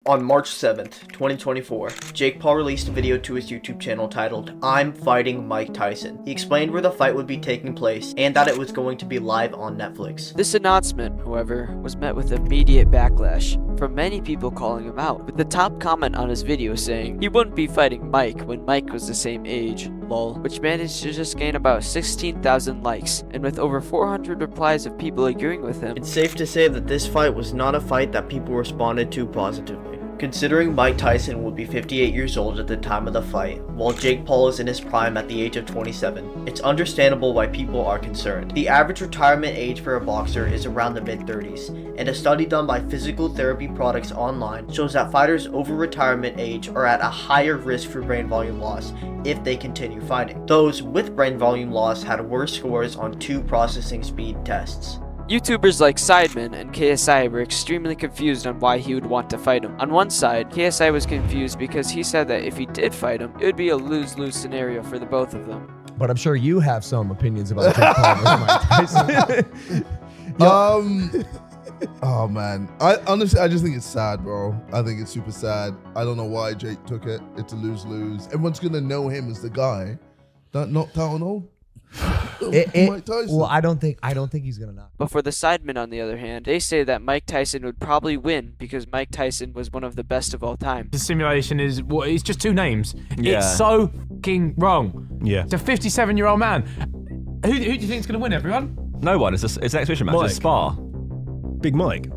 On March 7th, 2024, Jake Paul released a video to his YouTube channel titled, "I'm Fighting Mike Tyson." He explained where the fight would be taking place and that it was going to be live on Netflix. This announcement, however, was met with immediate backlash from many people calling him out, with the top comment on his video saying he wouldn't be fighting Mike when Mike was the same age, lol, which managed to just gain about 16,000 likes, and with over 400 replies of people agreeing with him. It's safe to say that this fight was not a fight that people responded to positively. Considering Mike Tyson would be 58 years old at the time of the fight, while Jake Paul is in his prime at the age of 27, it's understandable why people are concerned. The average retirement age for a boxer is around the mid-30s, and a study done by Physical Therapy Products Online shows that fighters over retirement age are at a higher risk for brain volume loss if they continue fighting. Those with brain volume loss had worse scores on 2 processing speed tests. YouTubers like Sidemen and KSI were extremely confused on why he would want to fight him. On one side, KSI was confused because he said that if he did fight him, it would be a lose-lose scenario for the both of them. But I'm sure you have some opinions about Jake Paul versus Mike Tyson. Oh man, I honestly just think it's sad, bro. I think it's super sad. I don't know why Jake took it. It's a lose-lose. Everyone's gonna know him as the guy that knocked out an old Mike Tyson. Well, I don't think he's gonna knock. But for the Sidemen, on the other hand, they say that Mike Tyson would probably win because Mike Tyson was one of the best of all time. The simulation is it's just 2 names. Yeah. It's so fucking wrong. Yeah. It's a 57-year-old man. Who do you think is going to win, everyone? No one. It's an exhibition match. Mike. It's a spa. Big Mike.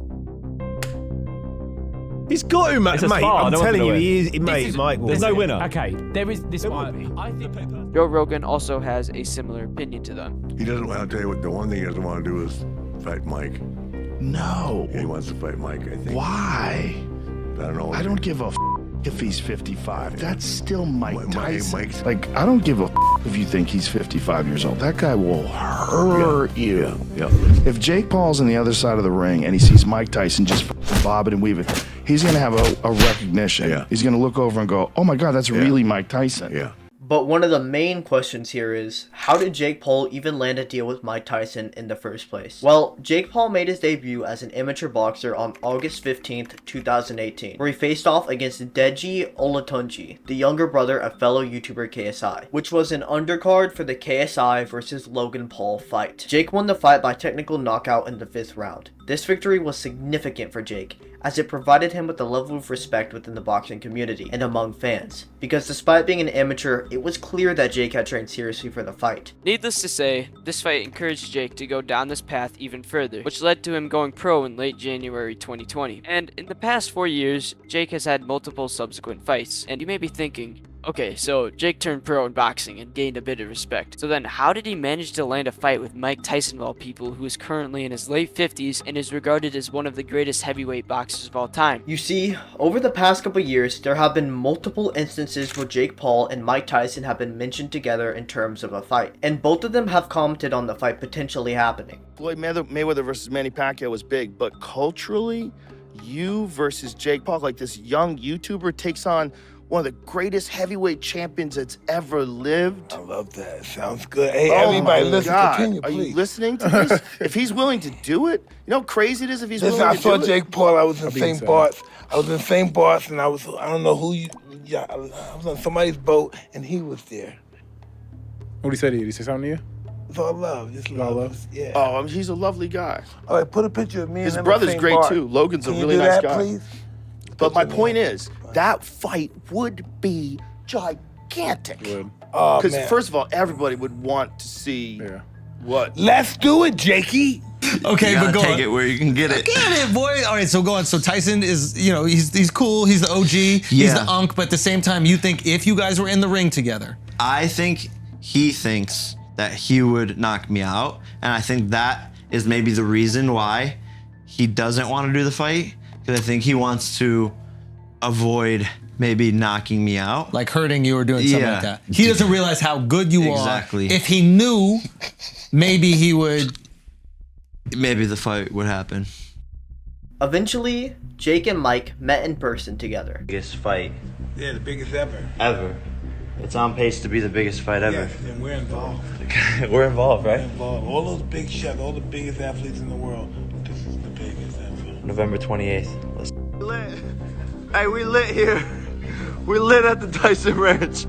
He's got to, mate. It's a spa. I'm No one's telling gonna you, win. he is. Mate, Mike will. There's no winner. Okay, there is this one. I think Joe Rogan also has a similar opinion to them. He doesn't want to tell you what the one thing he doesn't want to do is fight Mike. No. Yeah, he wants to fight Mike, I think. Why? I don't know. I don't give a if he's 55. That's still Mike Tyson. Mike's- Like, I don't give a if you think he's 55 years old. That guy will hurt you. Yeah. If Jake Paul's on the other side of the ring and he sees Mike Tyson just bobbing and weaving, he's going to have a recognition. Yeah. He's going to look over and go, oh my God, that's really Mike Tyson. Yeah. But one of the main questions here is, how did Jake Paul even land a deal with Mike Tyson in the first place? Well, Jake Paul made his debut as an amateur boxer on August 15th, 2018, where he faced off against Deji Olatunji, the younger brother of fellow YouTuber KSI, which was an undercard for the KSI versus Logan Paul fight. Jake won the fight by technical knockout in the 5th round. This victory was significant for Jake, as it provided him with a level of respect within the boxing community and among fans, because despite being an amateur, it was clear that Jake had trained seriously for the fight. Needless to say, this fight encouraged Jake to go down this path even further, which led to him going pro in late January 2020. And in the past 4 years, Jake has had multiple subsequent fights, and you may be thinking, okay, so Jake turned pro in boxing and gained a bit of respect. So then how did he manage to land a fight with Mike Tyson of all people, who is currently in his late 50s and is regarded as one of the greatest heavyweight boxers of all time? You see, over the past couple years, there have been multiple instances where Jake Paul and Mike Tyson have been mentioned together in terms of a fight, and both of them have commented on the fight potentially happening. Floyd Mayweather versus Manny Pacquiao was big, but culturally, you versus Jake Paul, like this young YouTuber takes on one of the greatest heavyweight champions that's ever lived. I love that. Sounds good. Hey, Oh everybody, my listen. God. Continue, Are please. you listening to this? If he's willing to do it, you know how crazy it is if he's Listen, willing I to saw do it? Jake Paul. I was in St. Bart's. I was in St. Bart's, and I don't know who you. Yeah, I was on somebody's boat, and he was there. What did he say to you? Did he say something to you? It's all love. Just love. love? Yeah. Oh, he's a lovely guy. All right, put a picture of me His and him brother's at St. great Bart. too. Logan's a Can you really do nice that, guy. Please? But my Picture point me. is, that fight would be gigantic. Oh, Because man. first of all, everybody would want to see what. Let's do it, Jakey. Okay, You but gotta go take on. it where you can get it. Get it, boy. All right, so go on. So Tyson is, he's cool. He's the OG. He's Yeah. the unk. But at the same time, you think if you guys were in the ring together, I think he thinks that he would knock me out, and I think that is maybe the reason why he doesn't want to do the fight, because I think he wants to avoid maybe knocking me out. like hurting you or doing something Yeah. like that, he doesn't realize how good you Exactly. are. If he knew, maybe he would. Maybe the fight would happen. Eventually, Jake and Mike met in person together. Biggest fight Yeah, the biggest ever. ever. It's on pace to be the biggest fight ever. Yes, and we're involved. We're involved, We're right? involved. All those big shots, all the biggest athletes in the world. This is the biggest ever. November 28th. Let's Hey, we lit here. We lit at the Tyson Ranch.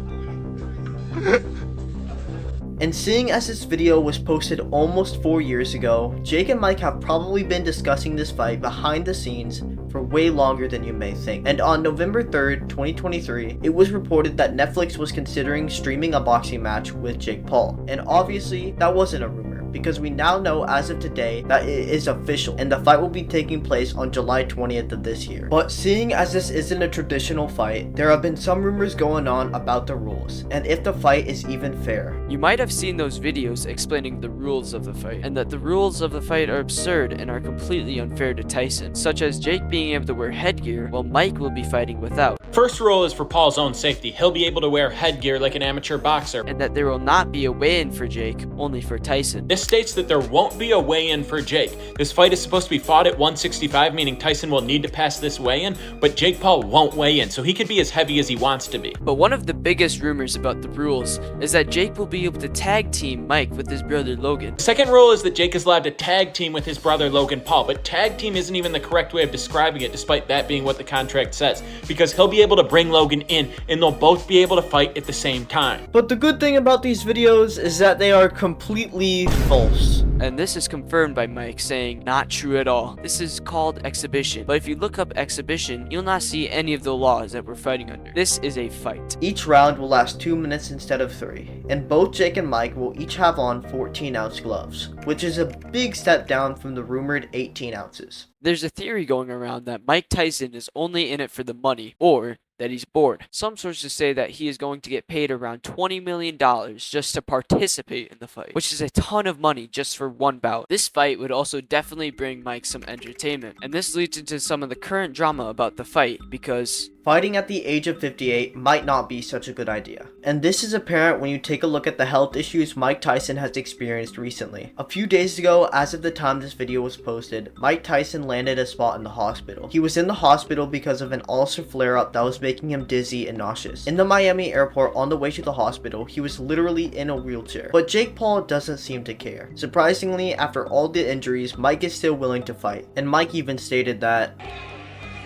And seeing as this video was posted almost 4 years ago, Jake and Mike have probably been discussing this fight behind the scenes for way longer than you may think. And on November 3rd, 2023, it was reported that Netflix was considering streaming a boxing match with Jake Paul. And obviously, that wasn't a rumor, because we now know as of today that it is official, and the fight will be taking place on July 20th of this year. But seeing as this isn't a traditional fight, there have been some rumors going on about the rules, and if the fight is even fair. You might have seen those videos explaining the rules of the fight, and that the rules of the fight are absurd and are completely unfair to Tyson, such as Jake being able to wear headgear while Mike will be fighting without. First rule is for Paul's own safety. He'll be able to wear headgear like an amateur boxer. And that there will not be a weigh-in for Jake, only for Tyson. This states that there won't be a weigh-in for Jake. This fight is supposed to be fought at 165, meaning Tyson will need to pass this weigh-in, but Jake Paul won't weigh in, so he could be as heavy as he wants to be. But one of the biggest rumors about the rules is that Jake will be able to tag team Mike with his brother Logan. The second rule is that Jake is allowed to tag team with his brother Logan Paul, but tag team isn't even the correct way of describing it, despite that being what the contract says, because he'll be able to bring Logan in, and they'll both be able to fight at the same time. But the good thing about these videos is that they are completely false. And this is confirmed by Mike saying, not true at all. This is called exhibition. But if you look up exhibition, you'll not see any of the laws that we're fighting under. This is a fight. Each round will last 2 minutes instead of 3. And both Jake and Mike will each have on 14-ounce gloves, which is a big step down from the rumored 18 ounces. There's a theory going around that Mike Tyson is only in it for the money, or that he's bored. Some sources say that he is going to get paid around $20 million just to participate in the fight, which is a ton of money just for one bout. This fight would also definitely bring Mike some entertainment, and this leads into some of the current drama about the fight, because fighting at the age of 58 might not be such a good idea. And this is apparent when you take a look at the health issues Mike Tyson has experienced recently. A few days ago, as of the time this video was posted, Mike Tyson landed a spot in the hospital. He was in the hospital because of an ulcer flare-up that was making him dizzy and nauseous. In the Miami airport on the way to the hospital, he was literally in a wheelchair. But Jake Paul doesn't seem to care. Surprisingly, after all the injuries, Mike is still willing to fight. And Mike even stated that,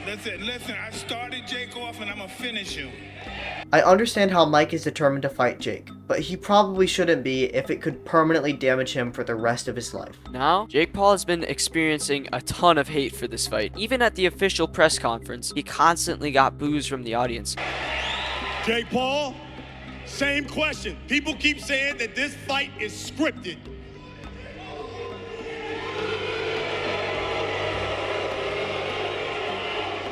Listen, I started Jake off and I'm gonna finish him. I understand how Mike is determined to fight Jake, but he probably shouldn't be if it could permanently damage him for the rest of his life. Now, Jake Paul has been experiencing a ton of hate for this fight. Even at the official press conference, he constantly got boos from the audience. Jake Paul, same question. People keep saying that this fight is scripted.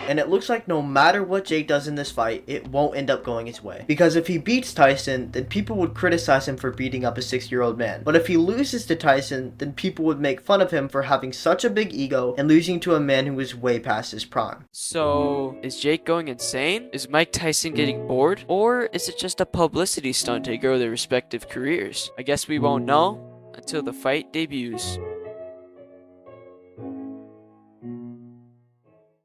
And it looks like no matter what Jake does in this fight, it won't end up going his way. Because if he beats Tyson, then people would criticize him for beating up a 6-year-old man. But if he loses to Tyson, then people would make fun of him for having such a big ego and losing to a man who is way past his prime. So, is Jake going insane? Is Mike Tyson getting bored? Or is it just a publicity stunt to grow their respective careers? I guess we won't know until the fight debuts.